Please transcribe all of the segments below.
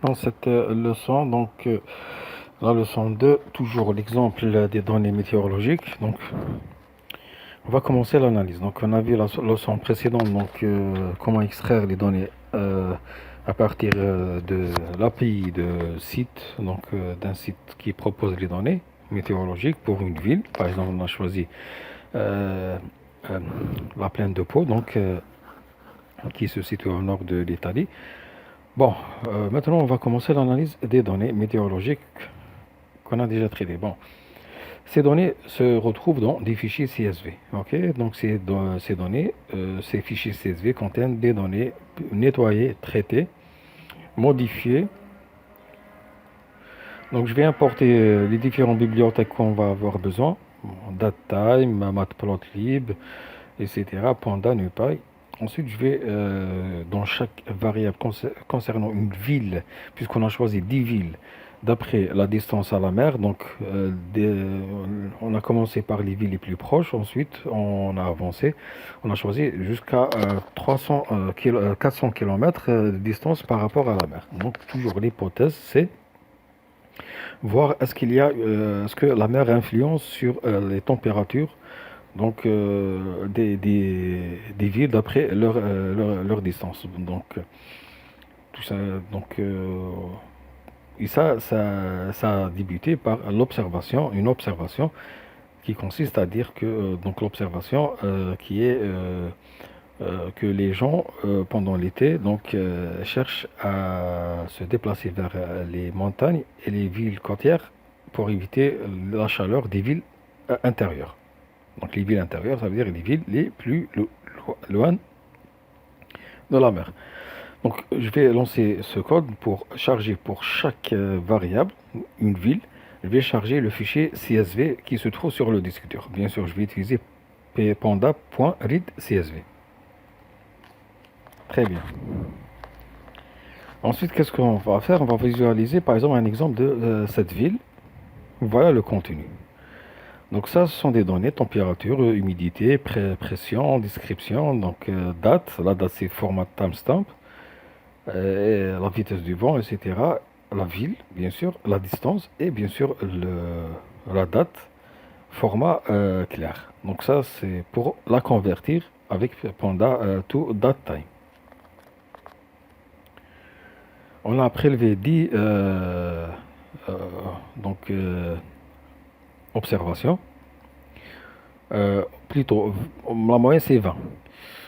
Dans cette leçon, la leçon 2, toujours l'exemple des données météorologiques. Donc, on va commencer l'analyse. Donc, on a vu la leçon précédente, comment extraire les données à partir de l'API de site, d'un site qui propose les données météorologiques pour une ville. Par exemple, on a choisi euh, euh, la plaine de Pau, qui se situe au nord de l'Italie. Bon, maintenant on va commencer l'analyse des données météorologiques qu'on a déjà traitées. Bon, ces données se retrouvent dans des fichiers CSV. Ok, donc ces données, ces fichiers CSV contiennent des données nettoyées, traitées, modifiées. Donc je vais importer les différentes bibliothèques qu'on va avoir besoin. DateTime, Matplotlib, etc. Panda, NumPy. Ensuite, je vais dans chaque variable concernant une ville, puisqu'on a choisi 10 villes d'après la distance à la mer. On a commencé par les villes les plus proches. Ensuite, on a avancé. On a choisi jusqu'à 400 km de distance par rapport à la mer. Donc, toujours l'hypothèse, c'est voir est-ce que la mer influence sur les températures des villes d'après leur distance. Tout ça, donc, et ça a débuté par une observation qui consiste à dire que l'observation qui est que les gens pendant l'été cherchent à se déplacer vers les montagnes et les villes côtières pour éviter la chaleur des villes intérieures. Donc les villes intérieures, ça veut dire les villes les plus loin de la mer. Donc je vais lancer ce code pour charger pour chaque variable, une ville. Je vais charger le fichier CSV qui se trouve sur le disque dur. Bien sûr, je vais utiliser panda.readCSV. Très bien. Ensuite, qu'est-ce qu'on va faire? On va visualiser par exemple un exemple de cette ville. Voilà le contenu. Donc ça, ce sont des données, température, humidité, pression, description, date. La date, c'est format timestamp, la vitesse du vent, etc. La ville, bien sûr, la distance et bien sûr la date, format clair. Donc ça, c'est pour la convertir avec Panda to DateTime. On a prélevé 10 euh, donc, observations. Plutôt, la moyenne c'est 20.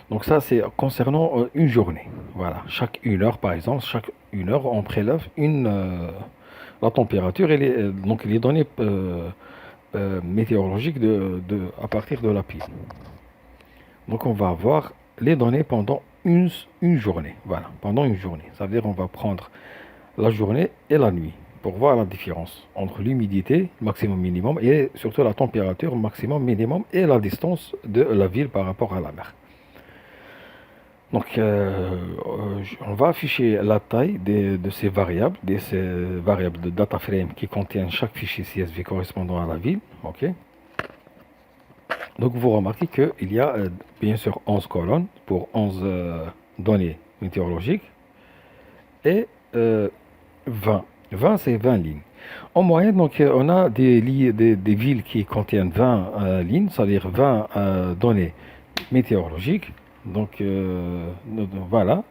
Donc ça c'est concernant une journée. Voilà, chaque une heure par exemple, chaque une heure on prélève la température et les données météorologiques à partir de la pile. Donc on va avoir les données pendant une journée. Voilà, pendant une journée. Ça veut dire on va prendre la journée et la nuit pour voir la différence entre l'humidité maximum minimum et surtout la température maximum minimum et la distance de la ville par rapport à la mer. Donc on va afficher la taille de ces variables, de data frame qui contiennent chaque fichier CSV correspondant à la ville. Ok. Donc vous remarquez qu'il y a bien sûr 11 colonnes pour 11 données météorologiques et 20. 20, c'est 20 lignes. En moyenne, on a des villes qui contiennent 20 lignes, c'est-à-dire 20 données météorologiques. Voilà,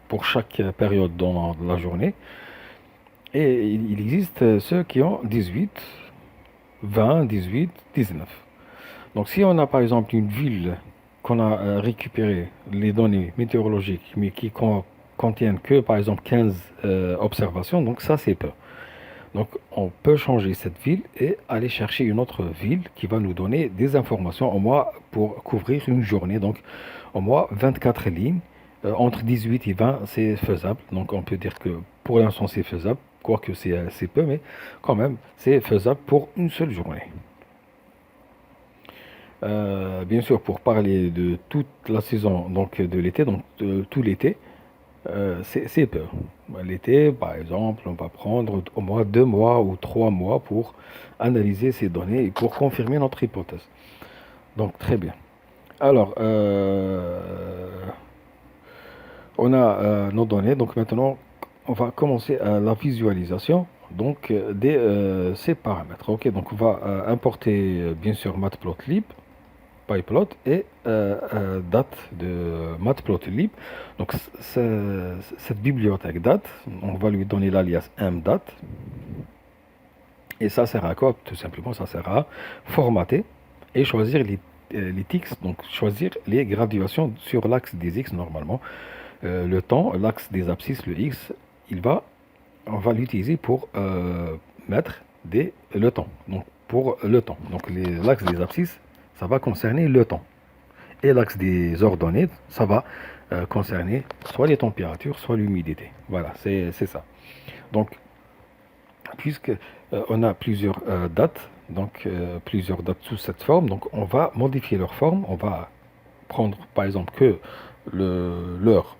pour chaque période dans la journée. Et il existe ceux qui ont 18, 20, 18, 19. Donc si on a par exemple une ville qu'on a récupéré les données météorologiques, mais qui contiennent que par exemple 15 observations, donc ça c'est peu. Donc on peut changer cette ville et aller chercher une autre ville qui va nous donner des informations au moins pour couvrir une journée. Donc au moins 24 lignes, entre 18 et 20 c'est faisable. Donc on peut dire que pour l'instant c'est faisable, quoique c'est assez peu, mais quand même c'est faisable pour une seule journée. Bien sûr, pour parler de toute la saison de l'été, tout l'été, c'est peu. L'été, par exemple, on va prendre au moins 2 mois ou 3 mois pour analyser ces données et pour confirmer notre hypothèse. Donc, très bien. Alors, on a nos données. Donc, maintenant, on va commencer à la visualisation donc de ces paramètres. Ok, donc on va importer bien sûr matplotlib, pyplot et date de matplotlib. Donc cette bibliothèque date, on va lui donner l'alias mdate. Et ça sert à quoi? Tout simplement, ça sert à formater et choisir les tics, donc choisir les graduations sur l'axe des x normalement. Le temps, l'axe des abscisses, le x, on va l'utiliser pour mettre le temps. Donc pour le temps. Donc l'axe des abscisses, ça va concerner le temps. Et l'axe des ordonnées, ça va concerner soit les températures, soit l'humidité. Voilà, c'est ça. Donc, puisque on a plusieurs dates, donc plusieurs dates sous cette forme, donc on va modifier leur forme. On va prendre par exemple que l'heure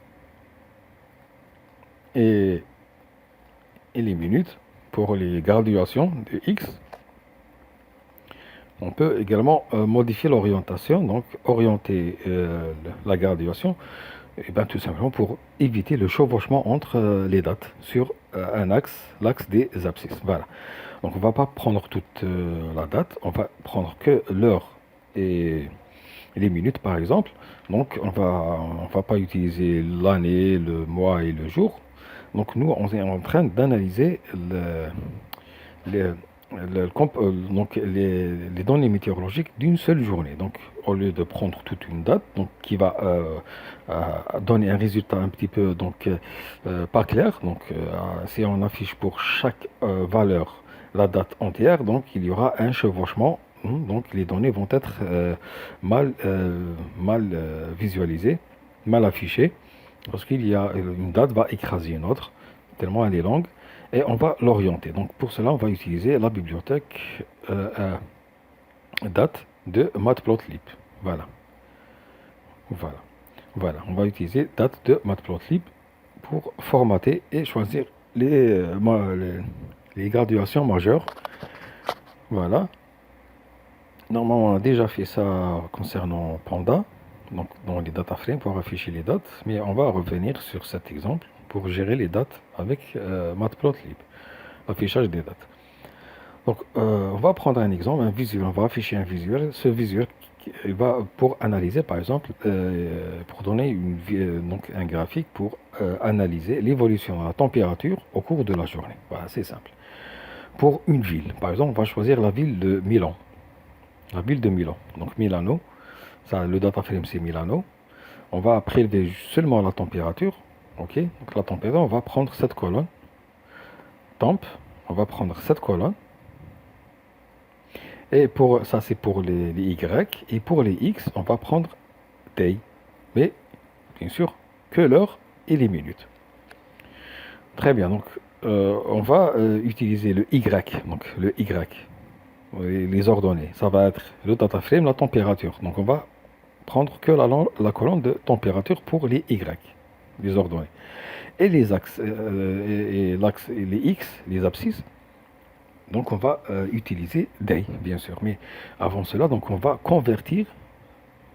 et les minutes pour les graduations de x. On peut également modifier l'orientation, donc orienter la graduation, et bien, tout simplement pour éviter le chevauchement entre les dates sur un axe, l'axe des abscisses. Voilà. Donc on ne va pas prendre toute la date, on va prendre que l'heure et les minutes par exemple. Donc on va pas utiliser l'année, le mois et le jour. Donc nous, on est en train d'analyser les, donc les données météorologiques d'une seule journée. Donc au lieu de prendre toute une date, donc qui va donner un résultat un petit peu donc pas clair. Donc si on affiche pour chaque valeur la date entière, donc il y aura un chevauchement. Donc les données vont être mal visualisées, mal affichées, parce qu'il y a une date va écraser une autre, tellement elle est longue, et on va l'orienter. Donc pour cela, on va utiliser la bibliothèque date de matplotlib. Voilà. Voilà. Voilà. On va utiliser date de matplotlib pour formater et choisir les graduations majeures. Voilà. Normalement, on a déjà fait ça concernant Panda, donc dans les data frames pour afficher les dates, mais on va revenir sur cet exemple pour gérer les dates avec matplotlib, l'affichage des dates. Donc, on va prendre un exemple, un visuel, on va afficher un visuel. Ce visuel va pour analyser, par exemple, pour donner donc un graphique pour analyser l'évolution de la température au cours de la journée. Voilà, c'est simple. Pour une ville, par exemple, on va choisir la ville de Milan. La ville de Milan. Donc Milano, ça, le data frame c'est Milano. On va prélever seulement la température. Ok, donc la température, on va prendre cette colonne. Temp, on va prendre cette colonne. Et pour ça, c'est pour les Y. Et pour les X, on va prendre day. Mais, bien sûr, que l'heure et les minutes. Très bien, donc on va utiliser le Y. Donc le Y, les ordonnées. Ça va être le data frame, la température. Donc on va prendre que la colonne de température pour les Y, les ordonnées. Et les axes, et l'axe, les X, les abscisses. Donc on va utiliser day, bien sûr. Mais avant cela, donc on va convertir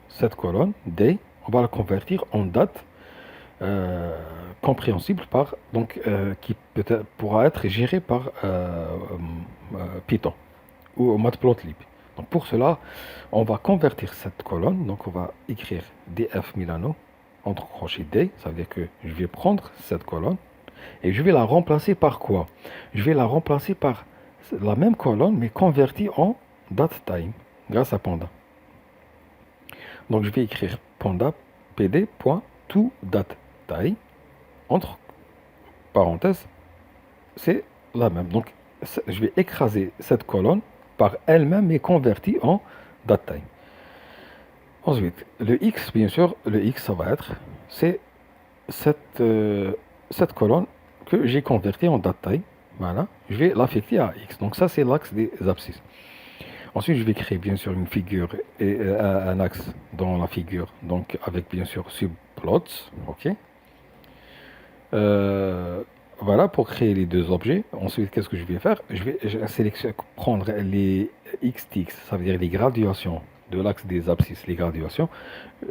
cette colonne day, on va la convertir en date compréhensible par, donc qui pourra être gérée par Python ou Matplotlib. Donc pour cela, on va convertir cette colonne. Donc on va écrire df Milano entre crochets day. Ça veut dire que je vais prendre cette colonne et je vais la remplacer par quoi? Je vais la remplacer par la même colonne mais convertie en datetime grâce à Panda. Donc je vais écrire panda pd.toDateTime entre parenthèses, c'est la même. Donc je vais écraser cette colonne par elle-même mais convertie en datetime. Ensuite, le x, bien sûr, le x ça va être, c'est cette colonne que j'ai convertie en datetime. Voilà, je vais l'affecter à x. Donc ça c'est l'axe des abscisses. Ensuite, je vais créer bien sûr une figure et un axe dans la figure, donc avec bien sûr subplots, ok. Voilà pour créer les deux objets. Ensuite, qu'est-ce que je vais faire? Je vais prendre les xtx, ça veut dire les graduations de l'axe des abscisses, les graduations.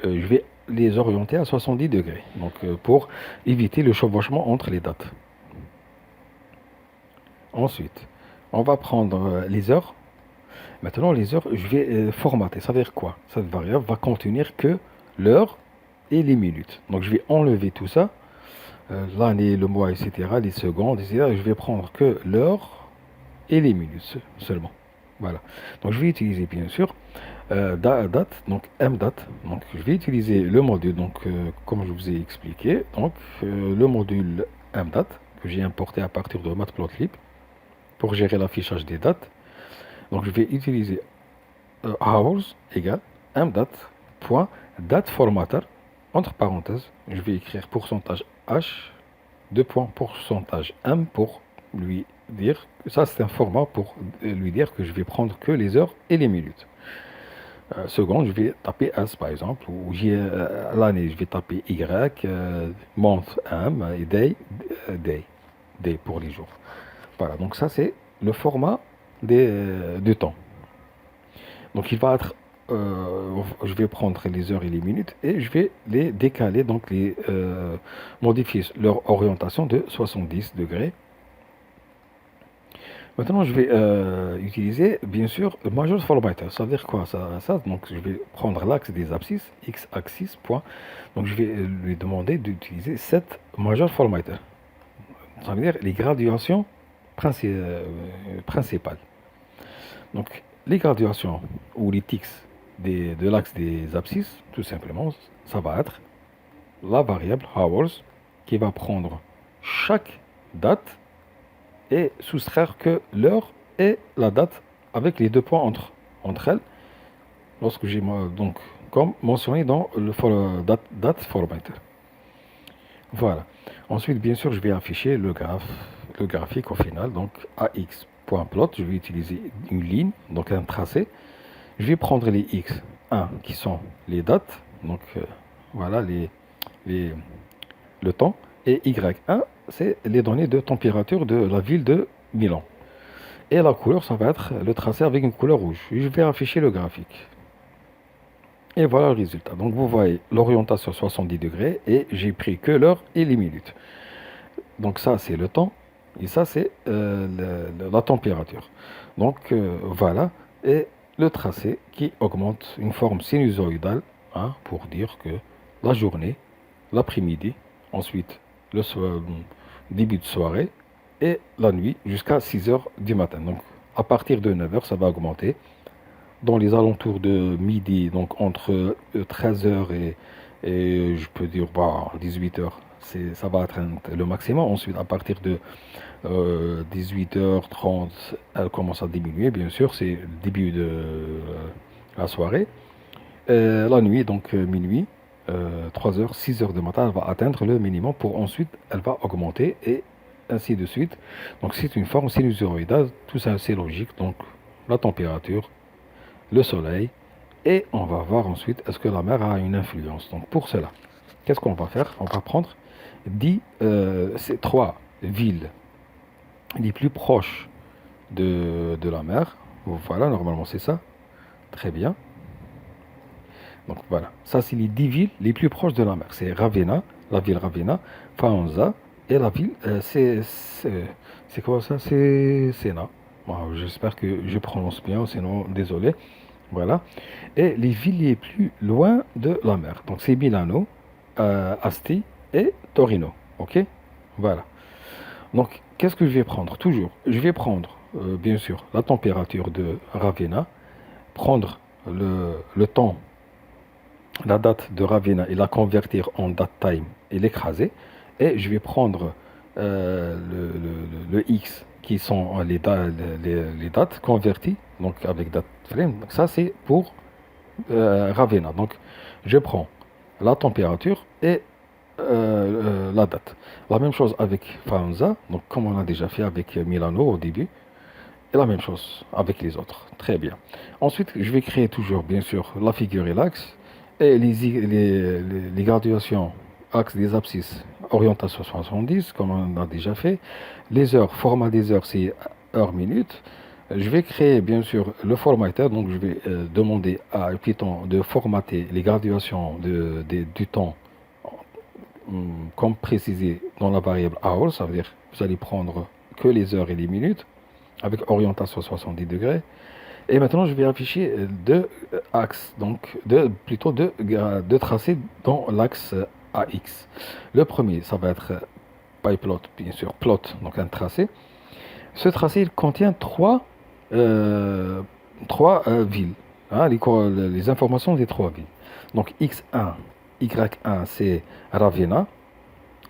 Je vais les orienter à 70 degrés, donc pour éviter le chevauchement entre les dates. Ensuite, on va prendre les heures. Maintenant, les heures, je vais formater. Ça veut dire quoi? Cette variable va contenir que l'heure et les minutes. Donc, je vais enlever tout ça, l'année, le mois, etc., les secondes, etc. Et je vais prendre que l'heure et les minutes seulement. Voilà. Donc, je vais utiliser, bien sûr, date, donc mdate. Donc, je vais utiliser le module, donc, comme je vous ai expliqué, donc, le module mdate que j'ai importé à partir de Matplotlib pour gérer l'affichage des dates. Donc, je vais utiliser hours égale mdate.date formatter, entre parenthèses, je vais écrire pourcentage h, deux points pourcentage m pour lui dire, ça c'est un format pour lui dire que je vais prendre que les heures et les minutes. Seconde, je vais taper S par exemple, ou l'année, je vais taper Y, month M, et day pour les jours. Voilà, donc ça c'est le format du temps. Donc il va être, je vais prendre les heures et les minutes et je vais les décaler, donc les modifier leur orientation de 70 degrés. Maintenant, je vais utiliser, bien sûr, major formatter. Ça veut dire quoi ça, donc, je vais prendre l'axe des abscisses, x-axis, point. Donc, je vais lui demander d'utiliser cette major formatter. Ça veut dire les graduations principales. Donc, les graduations ou les tics de l'axe des abscisses, tout simplement, ça va être la variable hours qui va prendre chaque date et soustraire que l'heure et la date avec les deux points entre elles, lorsque j'ai donc comme mentionné dans le date formatter. Voilà. Ensuite, bien sûr, je vais afficher le graphique au final. Donc ax.plot, je vais utiliser une ligne, donc un tracé. Je vais prendre les x1 qui sont les dates, donc voilà le temps, et y1 c'est les données de température de la ville de Milan. Et la couleur, ça va être le tracé avec une couleur rouge. Je vais afficher le graphique. Et voilà le résultat. Donc vous voyez l'orientation 70 degrés et j'ai pris que l'heure et les minutes. Donc ça c'est le temps et ça c'est la température. Donc voilà. Et le tracé qui augmente une forme sinusoïdale, hein, pour dire que la journée, l'après-midi, ensuite le début de soirée et la nuit jusqu'à 6 heures du matin. Donc à partir de 9 heures, ça va augmenter. Dans les alentours de midi, donc entre 13 heures et je peux dire 18 heures, ça va atteindre le maximum. Ensuite, à partir de 18h30, elle commence à diminuer, bien sûr, c'est le début de la soirée. La nuit, donc minuit, 3 heures, 6 heures du matin, elle va atteindre le minimum pour ensuite, elle va augmenter et ainsi de suite. Donc c'est une forme sinusoïdale, tout ça c'est logique, donc la température, le soleil, et on va voir ensuite est-ce que la mer a une influence. Donc pour cela, qu'est-ce qu'on va faire? On va prendre ces trois villes les plus proches de la mer. Voilà, normalement c'est ça. Très bien. Donc voilà, ça c'est les 10 villes les plus proches de la mer. C'est Ravenna, la ville Ravenna, Faenza et la ville, c'est quoi ça? C'est Sena. Bon, j'espère que je prononce bien, sinon désolé. Voilà. Et les villes les plus loin de la mer. Donc c'est Milano, Asti et Torino. Ok? Voilà. Donc qu'est-ce que je vais prendre? Toujours, je vais prendre bien sûr la température de Ravenna, prendre le temps, la date de Ravenna et la convertir en date time et l'écraser. Et je vais prendre le X qui sont les dates converties, donc avec date frame. Donc ça c'est pour Ravenna. Donc je prends la température et la date. La même chose avec Faenza, donc comme on a déjà fait avec Milano au début, et la même chose avec les autres. Très bien. Ensuite, je vais créer toujours, bien sûr, la figure et l'axe, et les graduations, axe des abscisses, orientation 70, comme on a déjà fait. Les heures, format des heures, c'est heure minute. Je vais créer, bien sûr, le formateur, donc je vais demander à Python de formater les graduations du temps comme précisé dans la variable hour, ça veut dire vous allez prendre que les heures et les minutes, avec orientation 70 degrés. Et maintenant, je vais afficher deux axes, donc plutôt deux tracés dans l'axe AX. Le premier, ça va être PyPlot, bien sûr, plot, donc un tracé. Ce tracé, il contient trois villes, hein, les informations des trois villes. Donc X1, Y1, c'est Ravenna,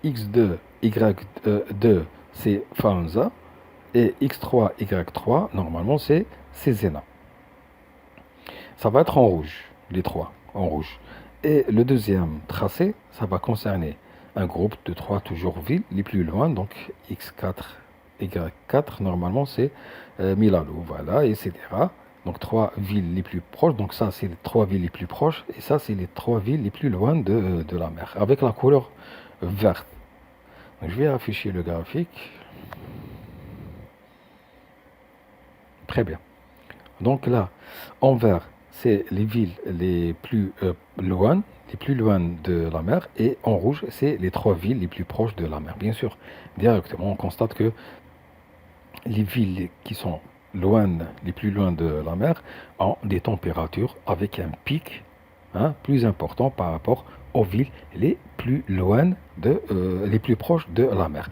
X2, Y2, c'est Faenza, et X3, Y3, normalement, c'est Cesena. Ça va être en rouge, les trois, en rouge. Et le deuxième tracé, ça va concerner un groupe de trois toujours villes les plus loin, donc X4, Y4, normalement c'est Milano, voilà, etc. Donc trois villes les plus proches, donc ça c'est les trois villes les plus proches, et ça c'est les trois villes les plus loin de la mer, avec la couleur verte. Donc, je vais afficher le graphique. Très bien. Donc là, en vert, c'est les villes les plus loin de la mer, et en rouge, c'est les trois villes les plus proches de la mer. Bien sûr, directement, on constate que les villes qui sont les plus loin de la mer, ont des températures avec un pic, hein, plus important par rapport aux villes les plus les plus proches de la mer.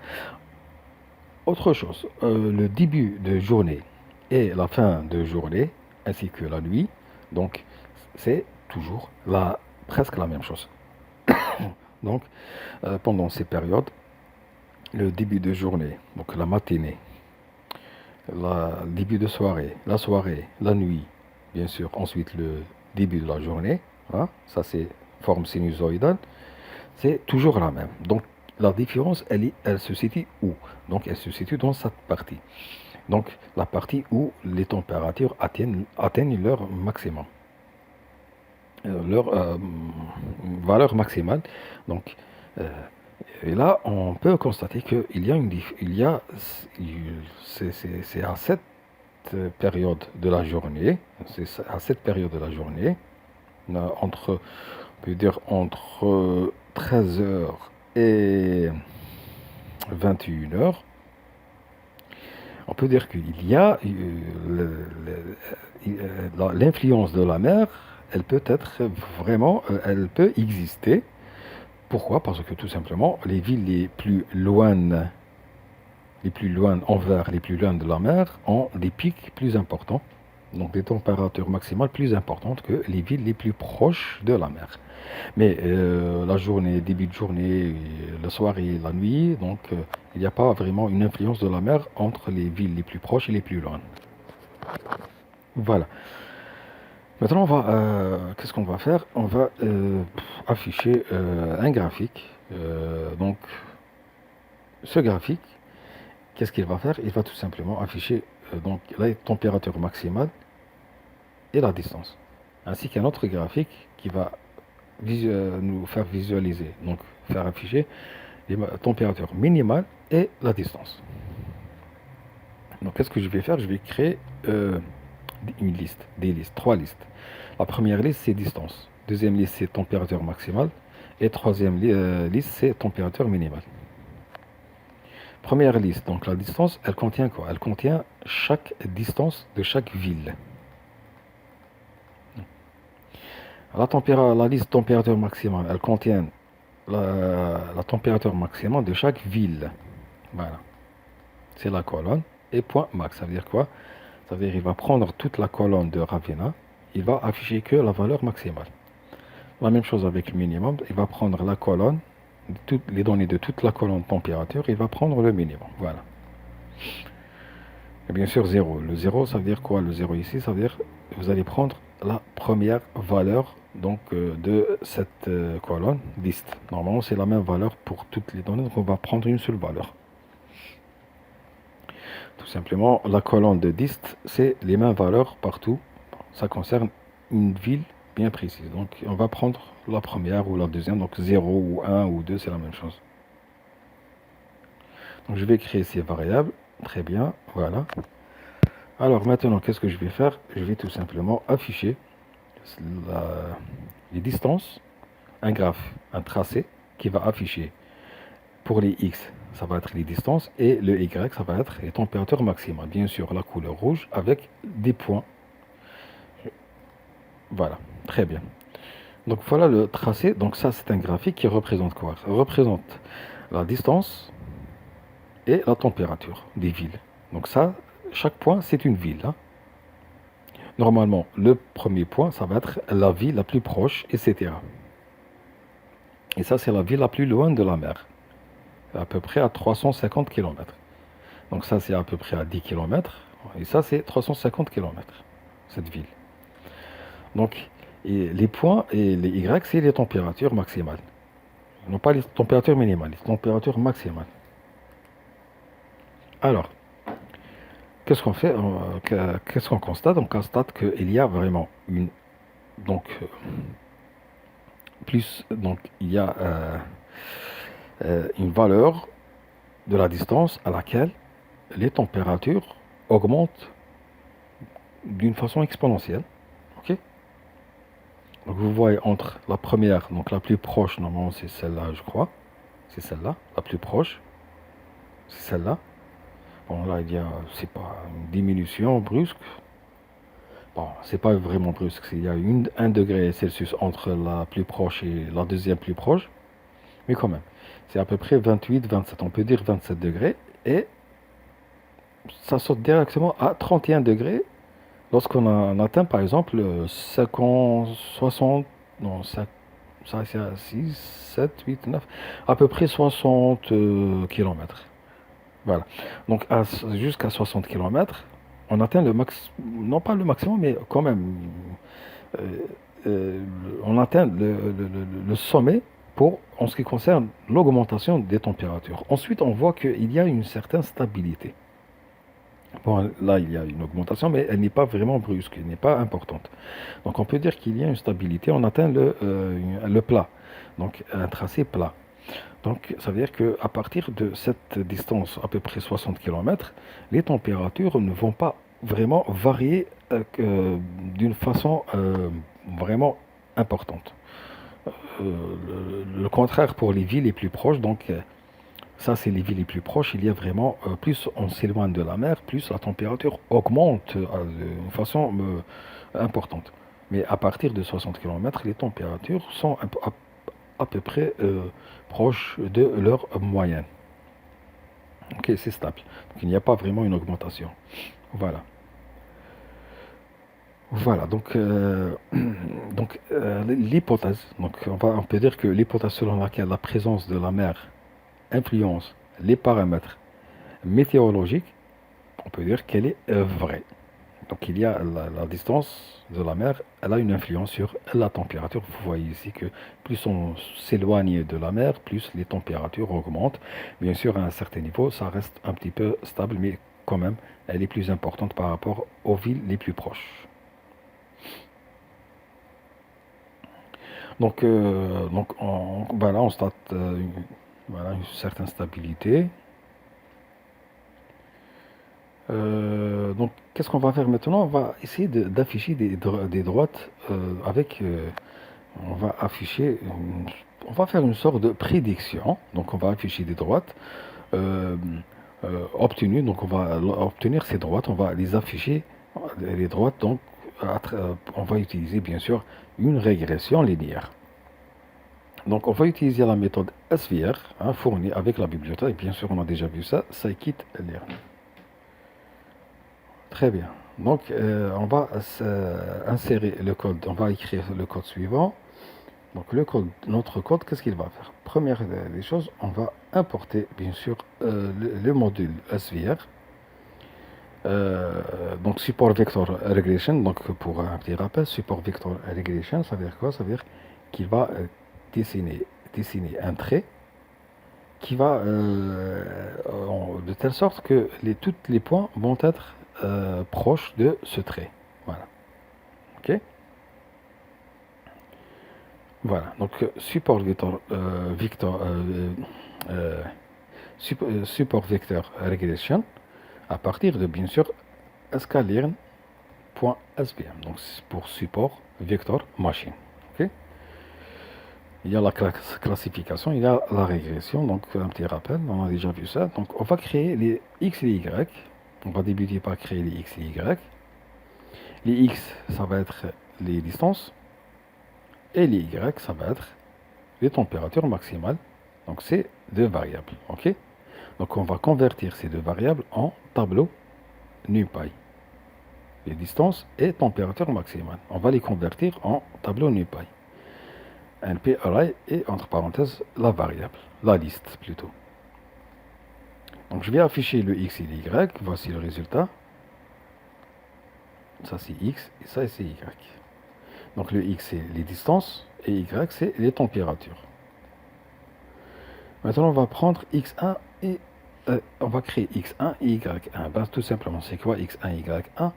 Autre chose, le début de journée et la fin de journée, ainsi que la nuit, donc c'est toujours presque la même chose. Donc, pendant ces périodes, le début de journée, donc la matinée, le début de soirée, la nuit, bien sûr, ensuite le début de la journée, hein, ça c'est forme sinusoïdale, c'est toujours la même. Donc, la différence, elle se situe où? Donc, elle se situe dans cette partie. Donc, la partie où les températures atteignent leur maximum, leur valeur maximale. Donc, et là, on peut constater qu'il y a c'est à cette période de la journée, entre, on peut dire entre 13 heures et 21 heures, on peut dire qu'il y a l'influence de la mer, elle peut être vraiment, elle peut exister. Pourquoi? Parce que tout simplement, les villes envers les plus loin de la mer, ont des pics plus importants, donc des températures maximales plus importantes que les villes les plus proches de la mer. Mais la journée, début de journée, le soir et la nuit, donc il n'y a pas vraiment une influence de la mer entre les villes les plus proches et les plus loin. Voilà. Maintenant, qu'est-ce qu'on va faire? On va afficher un graphique. Donc, ce graphique, qu'est-ce qu'il va faire? Il va tout simplement afficher donc la température maximale et la distance, ainsi qu'un autre graphique qui va nous faire visualiser, donc faire afficher les températures minimales et la distance. Donc, qu'est-ce que je vais faire? Je vais créer trois listes. La première liste, c'est distance. Deuxième liste, c'est température maximale. Et troisième liste, c'est température minimale. Première liste, donc la distance, elle contient quoi? Elle contient chaque distance de chaque ville. La liste température maximale, elle contient la température maximale de chaque ville. Voilà. C'est la colonne. Et point max, ça veut dire quoi? Ça veut dire qu'il va prendre toute la colonne de Ravenna, il va afficher que la valeur maximale. La même chose avec le minimum, il va prendre la colonne, les données de toute la colonne température, il va prendre le minimum. Voilà. Et bien sûr, 0. Le 0, ça veut dire quoi? Le 0 ici, ça veut dire que vous allez prendre la première valeur donc, de cette colonne liste. Normalement, c'est la même valeur pour toutes les données, donc on va prendre une seule valeur. Tout simplement, la colonne de dist, c'est les mêmes valeurs partout. Ça concerne une ville bien précise. Donc, on va prendre la première ou la deuxième. Donc, 0 ou 1 ou 2, c'est la même chose. Donc, je vais créer ces variables. Très bien, voilà. Alors, maintenant, qu'est-ce que je vais faire? Je vais tout simplement afficher les distances, un graphe, un tracé qui va afficher pour les X ça va être les distances, et le Y, ça va être les températures maximales. Bien sûr, la couleur rouge avec des points. Voilà, très bien. Donc voilà le tracé. Donc ça, c'est un graphique qui représente quoi? Ça représente la distance et la température des villes. Donc ça, chaque point, c'est une ville, hein. Normalement, le premier point, ça va être la ville la plus proche, etc. Et ça, c'est la ville la plus loin de la mer, à peu près à 350 km. Donc ça, c'est à peu près à 10 km. Et ça, c'est 350 km, cette ville. Donc, et les points et les Y, c'est les températures maximales. Non pas les températures minimales, les températures maximales. Alors, qu'est-ce qu'on fait? Qu'est-ce qu'on constate? On constate qu'il y a vraiment une... Donc, plus... Donc, il y a une valeur de la distance à laquelle les températures augmentent d'une façon exponentielle. Ok. Donc vous voyez entre la première, donc la plus proche, normalement c'est celle-là, je crois. C'est celle-là, la plus proche. C'est celle-là. Bon là il y a, c'est pas une diminution brusque. Bon, c'est pas vraiment brusque. Il y a 1 degré Celsius entre la plus proche et la deuxième plus proche. Mais quand même, c'est à peu près 28, 27. On peut dire 27 degrés. Et ça saute directement à 31 degrés lorsqu'on a atteint par exemple 50, 60, non, ça c'est à 6, 7, 8, 9, à peu près 60 km. Voilà. Donc jusqu'à 60 km, on atteint le max, non pas le maximum, mais quand même, euh, euh, on atteint le sommet pour, en ce qui concerne l'augmentation des températures. Ensuite, on voit qu'il y a une certaine stabilité. Bon, là, il y a une augmentation, mais elle n'est pas vraiment brusque, elle n'est pas importante. Donc, on peut dire qu'il y a une stabilité. On atteint le plat, donc un tracé plat. Donc, ça veut dire qu'à partir de cette distance, à peu près 60 km, les températures ne vont pas vraiment varier d'une façon vraiment importante. Le contraire pour les villes les plus proches, donc ça, c'est les villes les plus proches. Il y a vraiment, plus on s'éloigne de la mer, plus la température augmente d'une façon importante. Mais à partir de 60 km, les températures sont à peu près proches de leur moyenne. Ok, c'est stable. Donc, il n'y a pas vraiment une augmentation. Voilà. Voilà, donc, l'hypothèse, donc on peut dire que l'hypothèse selon laquelle la présence de la mer influence les paramètres météorologiques, on peut dire qu'elle est vraie. Donc il y a la distance de la mer, elle a une influence sur la température. Vous voyez ici que plus on s'éloigne de la mer, plus les températures augmentent. Bien sûr, à un certain niveau, ça reste un petit peu stable, mais quand même, elle est plus importante par rapport aux villes les plus proches. Donc voilà, on constate voilà, une certaine stabilité. Donc, qu'est-ce qu'on va faire maintenant? On va essayer d'afficher des droites avec. On va afficher. On va faire une sorte de prédiction. Donc, on va afficher des droites euh, obtenues. Donc, on va obtenir ces droites. On va les afficher. Les droites, donc, on va utiliser bien sûr une régression linéaire. Donc, on va utiliser la méthode SVR, hein, fournie avec la bibliothèque. Bien sûr, on a déjà vu ça. Scikit-learn. Très bien. Donc, on va insérer le code. On va écrire le code suivant. Donc, notre code, qu'est-ce qu'il va faire? Première des choses, on va importer, bien sûr, le module SVR. Donc, support vector regression. Donc, pour un petit rappel, support vector regression, ça veut dire quoi? Ça veut dire qu'il va dessiner un trait qui va de telle sorte que tous les points vont être proches de ce trait. Voilà. Ok. Voilà. Donc support vector, support vector regression à partir de bien sûr sklearn.sbm. Donc c'est pour support vector machine. Ok. Il y a la classification, il y a la régression, donc un petit rappel, on a déjà vu ça. Donc on va créer les x et les y. On va débuter par créer les x et les y. Les x, ça va être les distances, et les y, ça va être les températures maximales. Donc c'est deux variables, ok? Donc on va convertir ces deux variables en tableau NumPy. Les distances et température maximale. On va les convertir en tableau NumPy. NP array et entre parenthèses la variable, la liste plutôt. Donc je vais afficher le x et le y. Voici le résultat. Ça c'est x et ça c'est y. Donc le x c'est les distances et y c'est les températures. Maintenant on va prendre x1 et on va créer x1 et y1. Ben, tout simplement c'est quoi x1 et y1?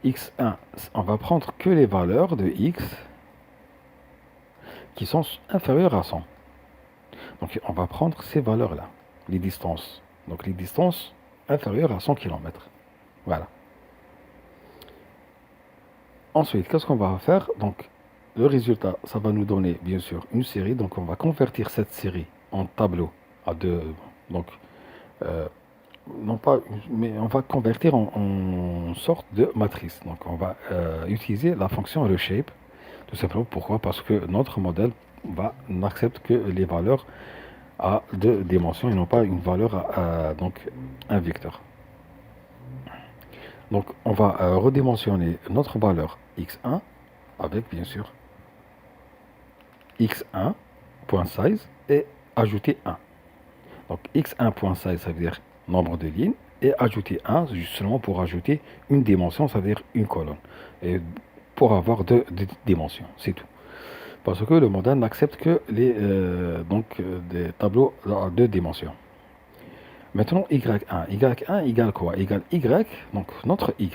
x1 on va prendre que les valeurs de x qui sont inférieures à 100. Donc on va prendre ces valeurs-là, les distances. Donc les distances inférieures à 100 km. Voilà. Ensuite, qu'est-ce qu'on va faire? Donc le résultat, ça va nous donner bien sûr une série. Donc on va convertir cette série en tableau à deux. Donc non pas, mais on va convertir en sorte de matrice. Donc on va utiliser la fonction reshape. Tout simplement pourquoi? Parce que notre modèle n'accepte que les valeurs à deux dimensions et non pas une valeur donc un vecteur. Donc on va redimensionner notre valeur x1 avec bien sûr x1.size et ajouter 1. Donc x1.size ça veut dire nombre de lignes et ajouter 1 justement pour ajouter une dimension, ça veut dire une colonne. Et pour avoir deux dimensions, c'est tout. Parce que le modèle n'accepte que les des tableaux à deux dimensions. Maintenant, y1. y1 égale quoi? Égale y, donc notre y,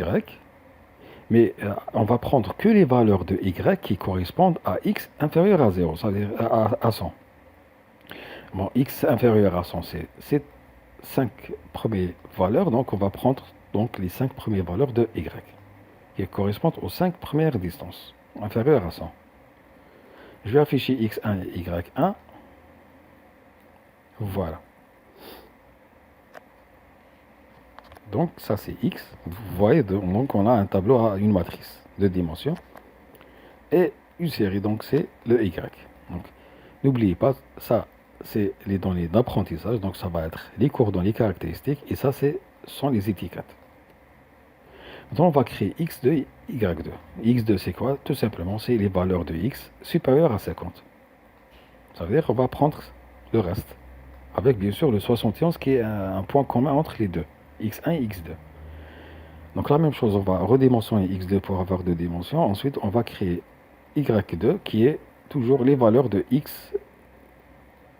mais on va prendre que les valeurs de y qui correspondent à x inférieur à 0, c'est-à-dire à 100. Bon, x inférieur à 100, c'est ces 5 premières valeurs, donc on va prendre donc les 5 premières valeurs de y, qui correspondent aux 5 premières distances, inférieures à 100. Je vais afficher x1 et y1. Voilà. Donc ça c'est x. Vous voyez, donc on a un tableau à une matrice de dimensions. Et une série, donc c'est le y. Donc n'oubliez pas, ça c'est les données d'apprentissage. Donc ça va être les coordonnées caractéristiques. Et ça sont les étiquettes. Maintenant on va créer x2 et y2. x2 c'est quoi? Tout simplement c'est les valeurs de x supérieures à 50. Ça veut dire qu'on va prendre le reste. Avec bien sûr le 71 qui est un point commun entre les deux, x1 et x2. Donc la même chose, on va redimensionner x2 pour avoir deux dimensions. Ensuite, on va créer y2 qui est toujours les valeurs de x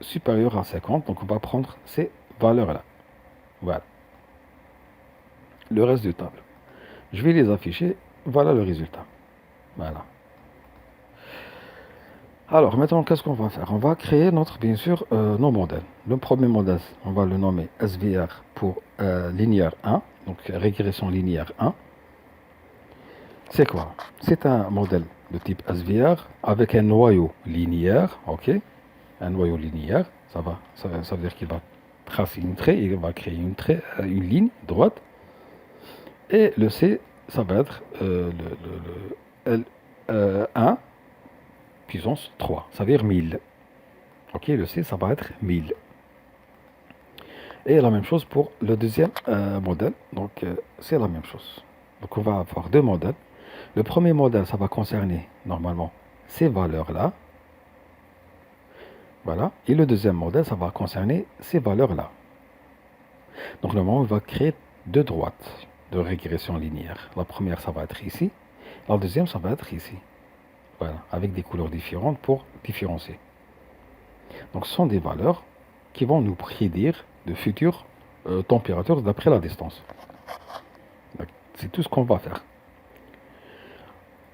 supérieures à 50. Donc on va prendre ces valeurs-là. Voilà. Le reste du table. Je vais les afficher. Voilà le résultat. Voilà. Alors maintenant, qu'est-ce qu'on va faire? On va créer bien sûr, nos modèles. Le premier modèle, on va le nommer SVR pour linéaire 1, donc régression linéaire 1. C'est quoi? C'est un modèle de type SVR avec un noyau linéaire, ok? Un noyau linéaire, ça veut dire qu'il va tracer une trait, il va créer une ligne droite. Et le C, ça va être le L1 puissance 3, ça veut dire 1000. Ok, le C, ça va être 1000. Et la même chose pour le deuxième modèle. Donc, c'est la même chose. Donc, on va avoir deux modèles. Le premier modèle, ça va concerner, normalement, ces valeurs-là. Voilà. Et le deuxième modèle, ça va concerner ces valeurs-là. Donc, normalement, on va créer deux droites de régression linéaire. La première, ça va être ici. La deuxième, ça va être ici. Voilà. Avec des couleurs différentes pour différencier. Donc, ce sont des valeurs qui vont nous prédire de futures températures d'après la distance. C'est tout ce qu'on va faire.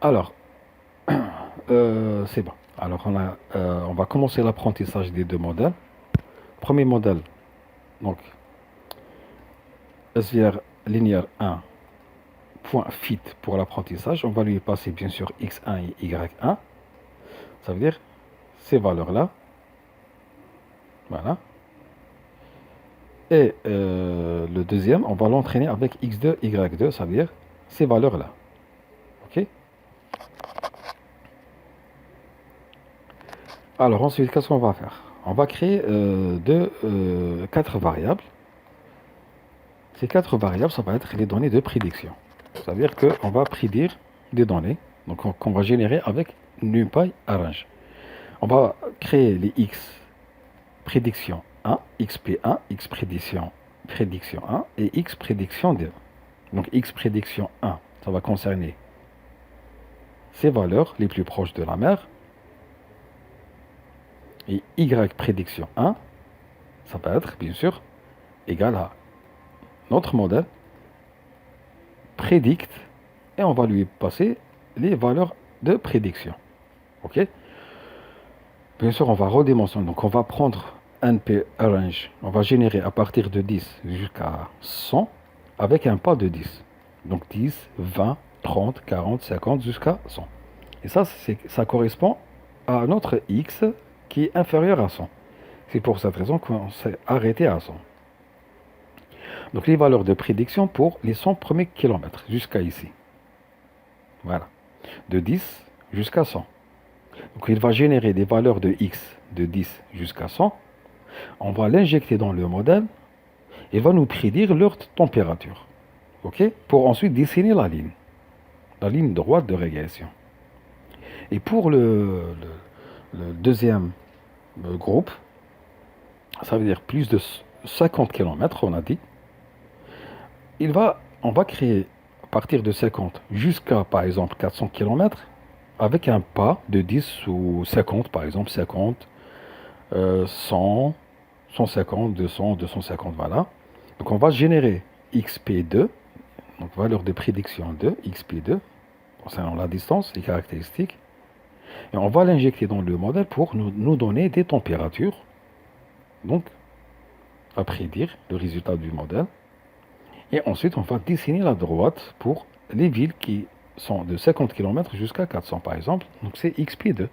Alors, c'est bon. Alors, on va commencer l'apprentissage des deux modèles. Premier modèle, donc, SVR linéaire 1, point fit pour l'apprentissage. On va lui passer bien sûr x1 et y1. Ça veut dire ces valeurs-là. Voilà. Et le deuxième, on va l'entraîner avec x2, y2, ça veut dire ces valeurs-là. OK? Alors ensuite, qu'est-ce qu'on va faire? On va créer quatre variables. Ces quatre variables, ça va être les données de prédiction. Ça veut dire qu'on va prédire des données, donc qu'on va générer avec NumPy Arrange. On va créer les x prédiction 1, xp1, x prédiction 1 et x prédiction 2. Donc x prédiction 1, ça va concerner ces valeurs les plus proches de la mer. Et y prédiction 1, ça va être bien sûr égal à notre modèle prédicte et on va lui passer les valeurs de prédiction. OK? Bien sûr, on va redimensionner. Donc on va prendre NP Arrange, on va générer à partir de 10 jusqu'à 100 avec un pas de 10. Donc 10, 20, 30, 40, 50 jusqu'à 100. Et ça correspond à notre X qui est inférieur à 100. C'est pour cette raison qu'on s'est arrêté à 100. Donc les valeurs de prédiction pour les 100 premiers kilomètres jusqu'à ici. Voilà. De 10 jusqu'à 100. Donc il va générer des valeurs de X de 10 jusqu'à 100. On va l'injecter dans le modèle. Il va nous prédire leur température. OK? Pour ensuite dessiner la ligne droite de régression. Et pour le deuxième groupe, ça veut dire plus de 50 km, on a dit. On va créer à partir de 50 jusqu'à, par exemple, 400 km, avec un pas de 10 ou 50, par exemple, 50, 100, 150, 200, 250, voilà. Donc on va générer XP2, donc valeur de prédiction 2, XP2, concernant la distance, les caractéristiques. Et on va l'injecter dans le modèle pour nous donner des températures, donc à prédire le résultat du modèle. Et ensuite, on va dessiner la droite pour les villes qui sont de 50 km jusqu'à 400 par exemple. Donc c'est XP2.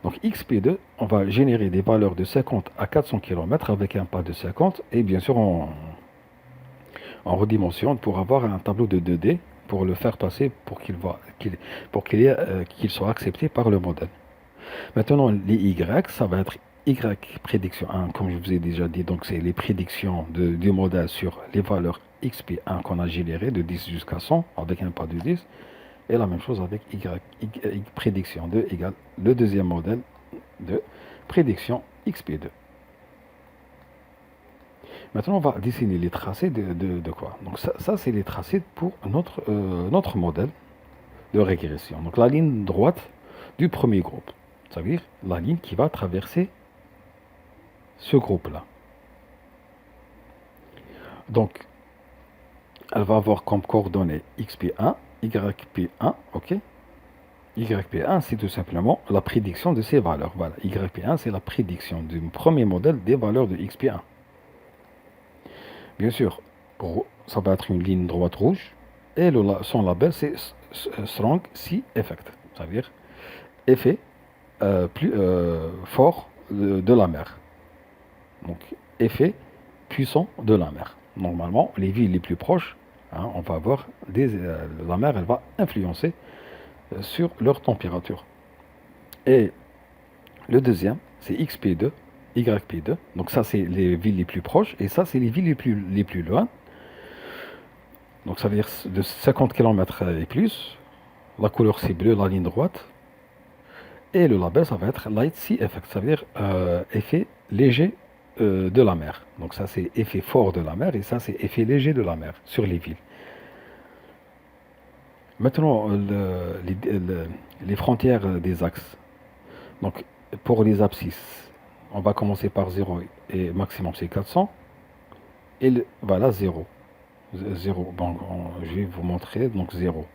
Donc XP2, on va générer des valeurs de 50 à 400 km avec un pas de 50. Et bien sûr, on redimensionne pour avoir un tableau de 2D pour le faire passer pour qu'il soit accepté par le modèle. Maintenant, les Y, ça va être Y prédiction 1, comme je vous ai déjà dit. Donc c'est les prédictions du modèle sur les valeurs XP1 qu'on a générées de 10 jusqu'à 100 avec un pas de 10. Et la même chose avec Y prédiction 2 égale le deuxième modèle de prédiction XP2. Maintenant, on va dessiner les tracés de quoi? Donc ça c'est les tracés pour notre modèle de régression. Donc la ligne droite du premier groupe. Ça veut dire la ligne qui va traverser ce groupe-là. Donc, elle va avoir comme coordonnées XP1, YP1, ok? YP1, c'est tout simplement la prédiction de ces valeurs. Voilà, YP1, c'est la prédiction du premier modèle des valeurs de XP1. Bien sûr, ça va être une ligne droite rouge, et son label, c'est Strong Sea Effect. Ça veut dire effet plus fort de la mer. Donc, effet puissant de la mer. Normalement, les villes les plus proches, hein, on va avoir la mer, elle va influencer sur leur température. Et le deuxième, c'est XP2, YP2. Donc ça, c'est les villes les plus proches, et ça, c'est les villes les plus loin. Donc ça veut dire de 50 km et plus. La couleur, c'est bleu, la ligne droite. Et le label, ça va être Light Sea Effect, ça veut dire effet léger de la mer. Donc ça, c'est effet fort de la mer, et ça, c'est effet léger de la mer sur les villes. Maintenant, les frontières des axes. Donc, pour les abscisses, on va commencer par 0 et maximum c'est 400. Et voilà, 0. 0. Bon, je vais vous montrer. Donc, 0.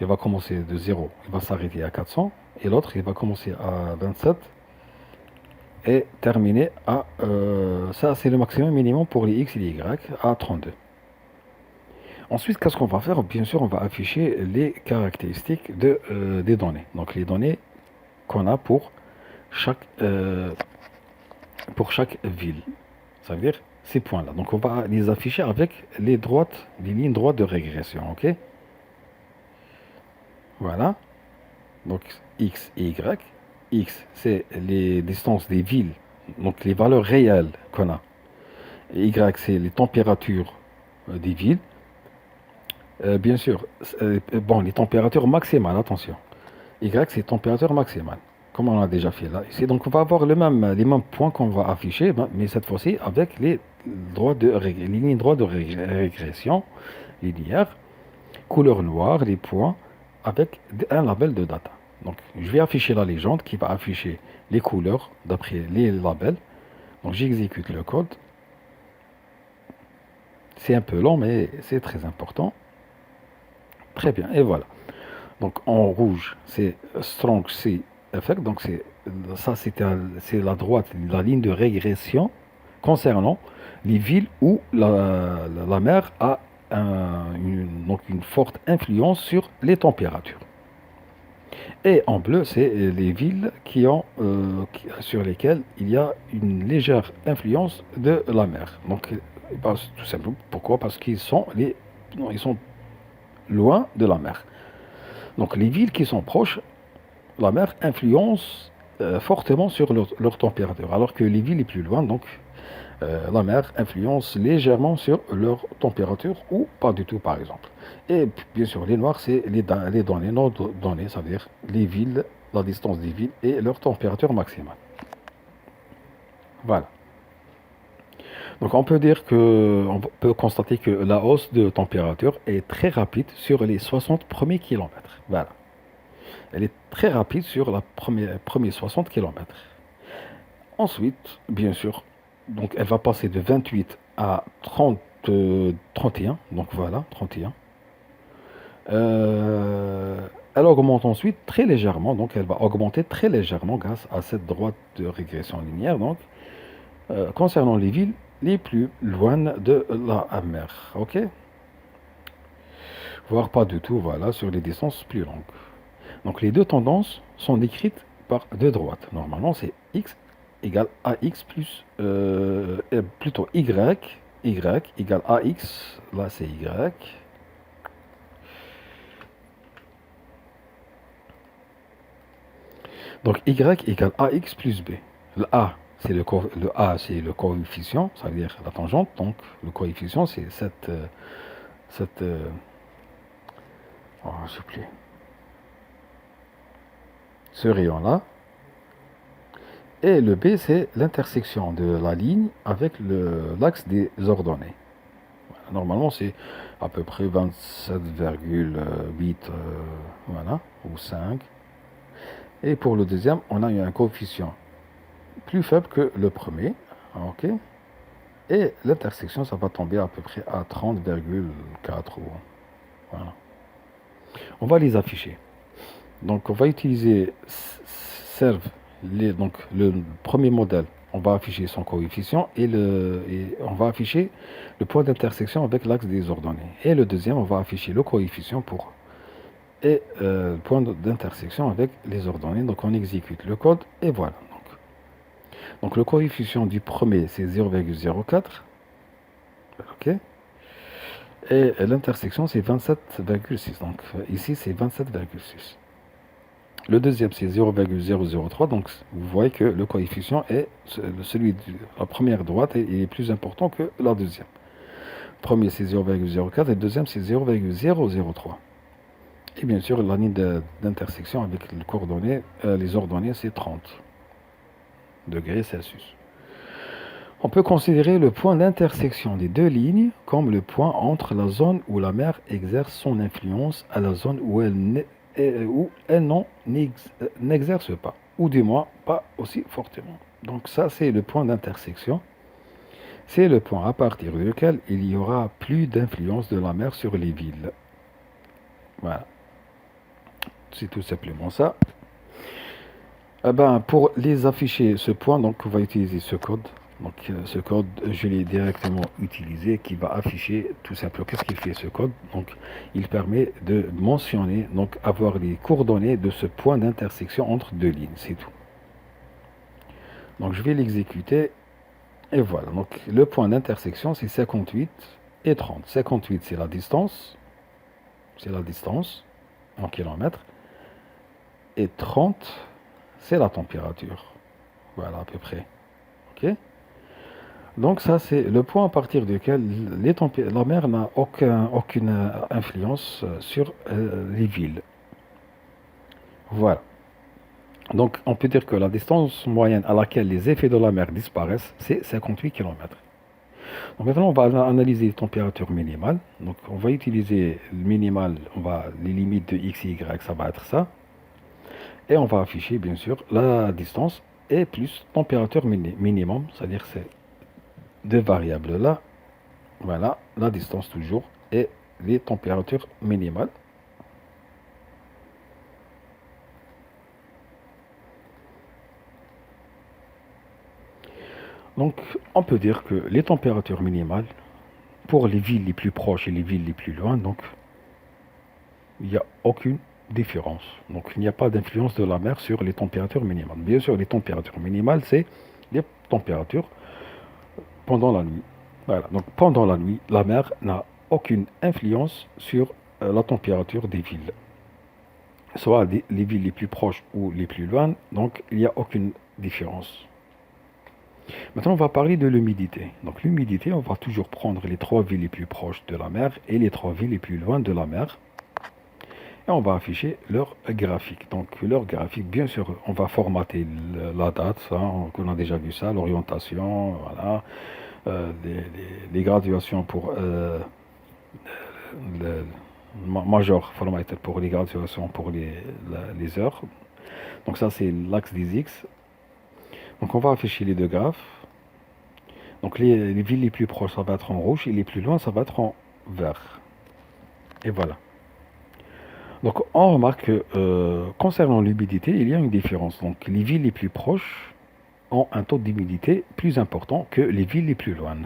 Il va commencer de 0, il va s'arrêter à 400. Et l'autre, il va commencer à 27 et terminer à... ça, c'est le maximum minimum pour les X et les Y, à 32. Ensuite, qu'est-ce qu'on va faire? Bien sûr, on va afficher les caractéristiques des données. Donc, les données qu'on a pour pour chaque ville. Ça veut dire ces points-là. Donc on va les afficher avec les lignes droites de régression. Ok. Voilà. Donc X et Y. X, c'est les distances des villes, donc les valeurs réelles qu'on a. Et Y, c'est les températures des villes. Bien sûr, bon, les températures maximales, attention. Y, c'est température maximale, comme on a déjà fait là. Ici, donc on va avoir les mêmes points qu'on va afficher, mais cette fois-ci avec les lignes droites de régression linéaire, couleur noire, les points, avec un label de data. Donc, je vais afficher la légende qui va afficher les couleurs d'après les labels. Donc, j'exécute le code. C'est un peu long, mais c'est très important. Très bien, et voilà. Donc, en rouge, c'est Strong C Effect. Donc, c'est la droite, la ligne de régression concernant les villes où la mer a donc une forte influence sur les températures. Et en bleu, c'est les villes sur lesquelles il y a une légère influence de la mer. Donc, tout simplement, pourquoi? Parce ils sont loin de la mer. Donc, les villes qui sont proches, la mer influence fortement sur leur température, alors que les villes les plus loin, donc, la mer influence légèrement sur leur température ou pas du tout, par exemple. Et bien sûr, les noirs, c'est les données, nos données, ça veut dire les villes, la distance des villes et leur température maximale. Voilà. Donc on on peut constater que la hausse de température est très rapide sur les 60 premiers kilomètres. Voilà. Elle est très rapide sur les premiers 60 kilomètres. Ensuite, bien sûr, donc elle va passer de 28 à 31. Donc voilà, 31. Elle augmente ensuite très légèrement, donc elle va augmenter très légèrement grâce à cette droite de régression linéaire, donc concernant les villes les plus loin de la mer, ok? Voire pas du tout, voilà, sur les distances plus longues. Donc les deux tendances sont décrites par deux droites. Normalement, c'est x égale ax plus, plutôt y égale ax, là c'est y. Donc y égale ax plus b. Le a, c'est le coefficient, ça veut dire la tangente. Donc le coefficient, c'est cette oh, je sais plus, ce rayon-là. Et le b, c'est l'intersection de la ligne avec l'axe des ordonnées. Normalement, c'est à peu près 27,8, voilà, ou 5. Et pour le deuxième, on a eu un coefficient plus faible que le premier. Ok. Et l'intersection, ça va tomber à peu près à 30,4. Voilà. On va les afficher. Donc, on va utiliser serve, donc le premier modèle. On va afficher son coefficient et on va afficher le point d'intersection avec l'axe des ordonnées. Et le deuxième, on va afficher le coefficient et le point d'intersection avec les ordonnées. Donc, on exécute le code et voilà. Donc le coefficient du premier, c'est 0,04. OK. Et l'intersection, c'est 27,6. Donc ici, c'est 27,6. Le deuxième, c'est 0,003. Donc vous voyez que le coefficient est celui de la première droite est plus important que la deuxième. Le premier, c'est 0,04 et le deuxième, c'est 0,003. Et bien sûr, la ligne d'intersection avec les ordonnées, c'est 30 degrés Celsius. On peut considérer le point d'intersection des deux lignes comme le point entre la zone où la mer exerce son influence à la zone où elle n'exerce pas, ou du moins pas aussi fortement. Donc ça, c'est le point d'intersection. C'est le point à partir duquel il y aura plus d'influence de la mer sur les villes. Voilà. C'est tout simplement ça. Eh ben, pour les afficher, ce point, donc on va utiliser ce code. Donc ce code, je l'ai directement utilisé, qui va afficher tout simplement. Qu'est-ce qu'il fait ce code? Donc il permet de mentionner, donc avoir les coordonnées de ce point d'intersection entre deux lignes, c'est tout. Donc je vais l'exécuter et voilà. Donc le point d'intersection c'est 58 et 30. 58 c'est la distance en kilomètres et 30 c'est la température. Voilà à peu près. Ok. Donc ça c'est le point à partir duquel la mer n'a aucune influence sur les villes. Voilà. Donc on peut dire que la distance moyenne à laquelle les effets de la mer disparaissent, c'est 58 km. Donc maintenant on va analyser les températures minimales. Donc on va utiliser le minimal, les limites de x et y, ça va être ça. Et on va afficher bien sûr la distance et plus température minimum, c'est-à-dire ces deux variables là. Voilà, la distance toujours et les températures minimales. Donc, on peut dire que les températures minimales, pour les villes les plus proches et les villes les plus loin, donc, il n'y a aucune différence. Donc, il n'y a pas d'influence de la mer sur les températures minimales. Bien sûr, les températures minimales, c'est les températures pendant la nuit. Voilà. Donc, pendant la nuit, la mer n'a aucune influence sur la température des villes. Soit les villes les plus proches ou les plus loin, donc il n'y a aucune différence. Maintenant, on va parler de l'humidité. Donc, l'humidité, on va toujours prendre les trois villes les plus proches de la mer et les trois villes les plus loin de la mer. Et on va afficher leur graphique. Donc, leur graphique, bien sûr, on va formater la date, on a déjà vu ça, l'orientation, voilà, les graduations pour le major formatted pour les graduations pour les heures. Donc, ça, c'est l'axe des X. Donc, on va afficher les deux graphes. Donc les villes les plus proches, ça va être en rouge, et les plus loin, ça va être en vert. Et voilà. Donc on remarque que concernant l'humidité, il y a une différence. Donc les villes les plus proches ont un taux d'humidité plus important que les villes les plus loin.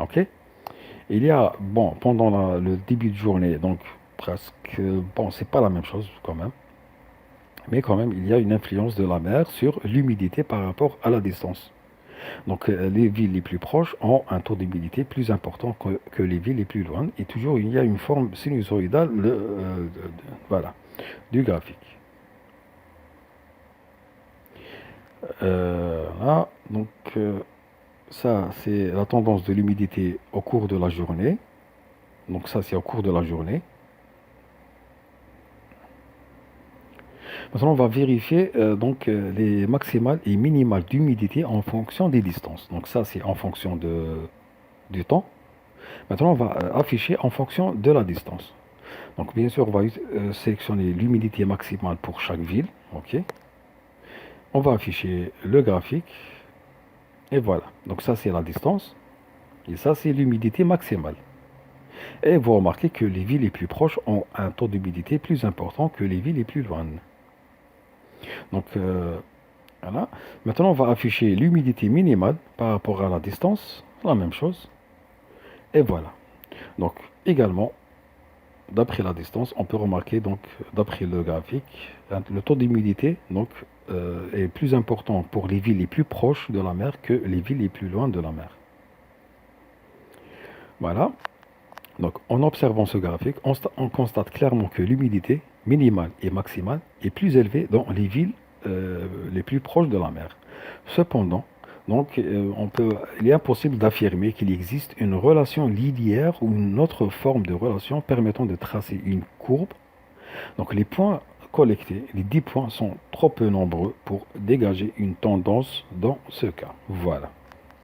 Ok. Il y a, bon, pendant le début de journée, donc presque, bon, c'est pas la même chose quand même. Mais quand même, il y a une influence de la mer sur l'humidité par rapport à la distance. Donc les villes les plus proches ont un taux d'humidité plus important que les villes les plus loin. Et toujours, il y a une forme sinusoïdale voilà, du graphique. Là, donc ça, c'est la tendance de l'humidité au cours de la journée. Donc ça, c'est au cours de la journée. Maintenant, on va vérifier les maximales et minimales d'humidité en fonction des distances. Donc ça, c'est en fonction du temps. Maintenant, on va afficher en fonction de la distance. Donc, bien sûr, on va sélectionner l'humidité maximale pour chaque ville. OK. On va afficher le graphique. Et voilà. Donc, ça, c'est la distance. Et ça, c'est l'humidité maximale. Et vous remarquez que les villes les plus proches ont un taux d'humidité plus important que les villes les plus loin. Donc, voilà. Maintenant, on va afficher l'humidité minimale par rapport à la distance. La même chose. Et voilà. Donc, également, d'après la distance, on peut remarquer, donc, d'après le graphique, le taux d'humidité est plus important pour les villes les plus proches de la mer que les villes les plus loin de la mer. Voilà. Donc, en observant ce graphique, on constate clairement que l'humidité minimale et maximale est plus élevée dans les villes les plus proches de la mer. Cependant, donc, il est impossible d'affirmer qu'il existe une relation linéaire ou une autre forme de relation permettant de tracer une courbe. Donc, les points collectés, les 10 points, sont trop peu nombreux pour dégager une tendance dans ce cas. Voilà.